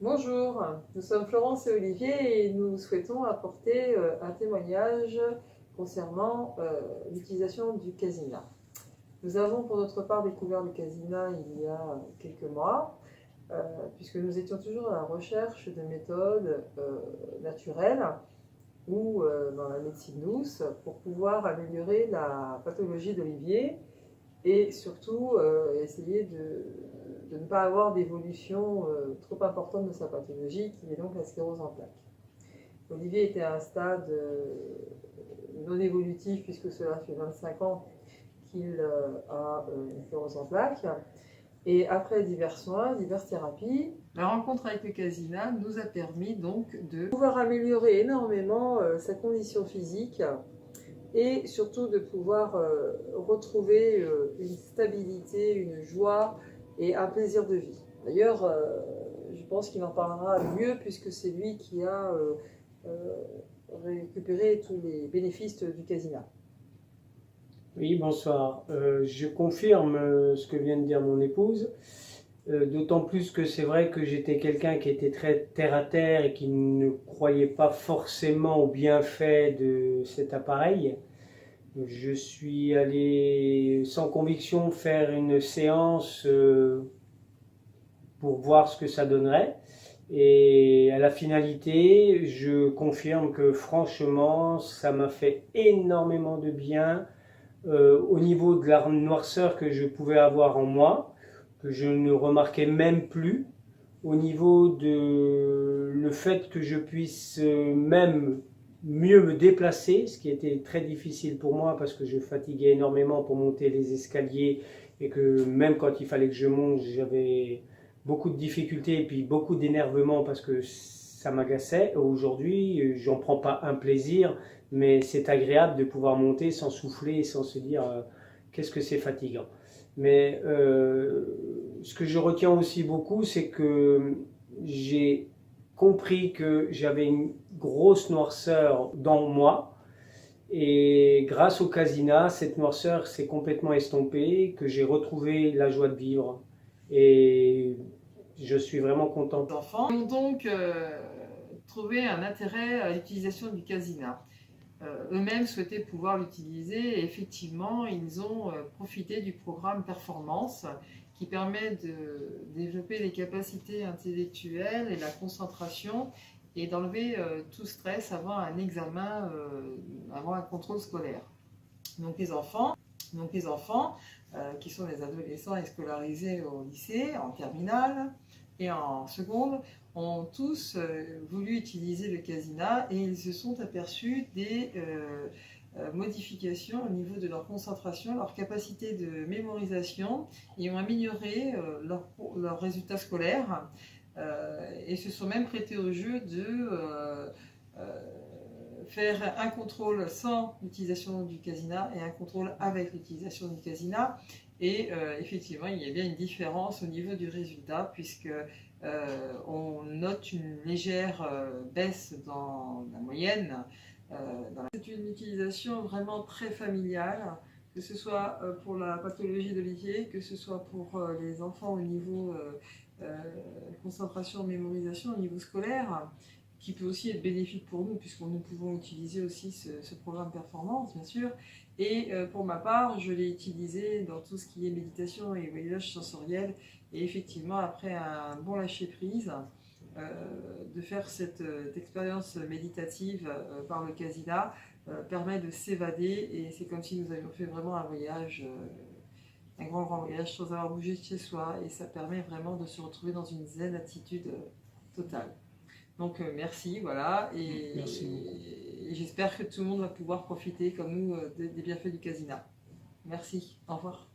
Bonjour, nous sommes Florence et Olivier et nous souhaitons apporter un témoignage concernant l'utilisation du casina. Nous avons pour notre part découvert le casina il y a quelques mois, puisque nous étions toujours à la recherche de méthodes naturelles ou dans la médecine douce pour pouvoir améliorer la pathologie d'Olivier et surtout essayer de ne pas avoir d'évolution trop importante de sa pathologie, qui est donc la sclérose en plaques. Olivier était à un stade non évolutif, puisque cela fait 25 ans qu'il a une sclérose en plaques. Et après divers soins, diverses thérapies, la rencontre avec le casina nous a permis donc de pouvoir améliorer énormément sa condition physique et surtout de pouvoir retrouver une stabilité, une joie et un plaisir de vie. D'ailleurs, je pense qu'il en parlera mieux puisque c'est lui qui a récupéré tous les bénéfices du casina. Oui, bonsoir. Je confirme ce que vient de dire mon épouse, d'autant plus que c'est vrai que j'étais quelqu'un qui était très terre à terre et qui ne croyait pas forcément au bienfait de cet appareil. Je suis allé sans conviction faire une séance pour voir ce que ça donnerait. Et à la finalité, je confirme que franchement, ça m'a fait énormément de bien. Au niveau de la noirceur que je pouvais avoir en moi, que je ne remarquais même plus, au niveau de le fait que je puisse même mieux me déplacer, ce qui était très difficile pour moi parce que je fatiguais énormément pour monter les escaliers et que même quand il fallait que je monte, j'avais beaucoup de difficultés et puis beaucoup d'énervement parce que ça m'agaçait. Aujourd'hui, j'en prends pas un plaisir, mais c'est agréable de pouvoir monter sans souffler, sans se dire qu'est-ce que c'est fatigant. Mais ce que je retiens aussi beaucoup, c'est que j'ai compris que j'avais une grosse noirceur dans moi. Et grâce au casina, cette noirceur s'est complètement estompée, que j'ai retrouvé la joie de vivre. Et je suis vraiment content. Les enfants ont donc trouvé un intérêt à l'utilisation du casina. Eux-mêmes souhaitaient pouvoir l'utiliser et effectivement ils ont profité du programme Performance qui permet de développer les capacités intellectuelles et la concentration et d'enlever tout stress avant un examen, avant un contrôle scolaire. Donc les enfants qui sont des adolescents et scolarisés au lycée, en terminale et en seconde, ont tous voulu utiliser le casina et ils se sont aperçus des modifications au niveau de leur concentration, leur capacité de mémorisation, et ont amélioré leurs résultats scolaires et se sont même prêtés au jeu de faire un contrôle sans l'utilisation du casina et un contrôle avec l'utilisation du casina. Et effectivement, il y a bien une différence au niveau du résultat puisque on note une légère baisse dans la moyenne. C'est une utilisation vraiment très familiale, que ce soit pour la pathologie d'Olivier, que ce soit pour les enfants au niveau concentration, mémorisation, au niveau scolaire, qui peut aussi être bénéfique pour nous, puisque nous pouvons utiliser aussi ce programme Performance, bien sûr. Et pour ma part, je l'ai utilisé dans tout ce qui est méditation et voyage sensoriel. Et effectivement, après un bon lâcher-prise, de faire cette expérience méditative par le casina permet de s'évader. Et c'est comme si nous avions fait vraiment un voyage, un grand voyage sans avoir bougé de chez soi. Et ça permet vraiment de se retrouver dans une zen attitude totale. Donc merci, voilà, et j'espère que tout le monde va pouvoir profiter comme nous des bienfaits du casina. Merci, au revoir.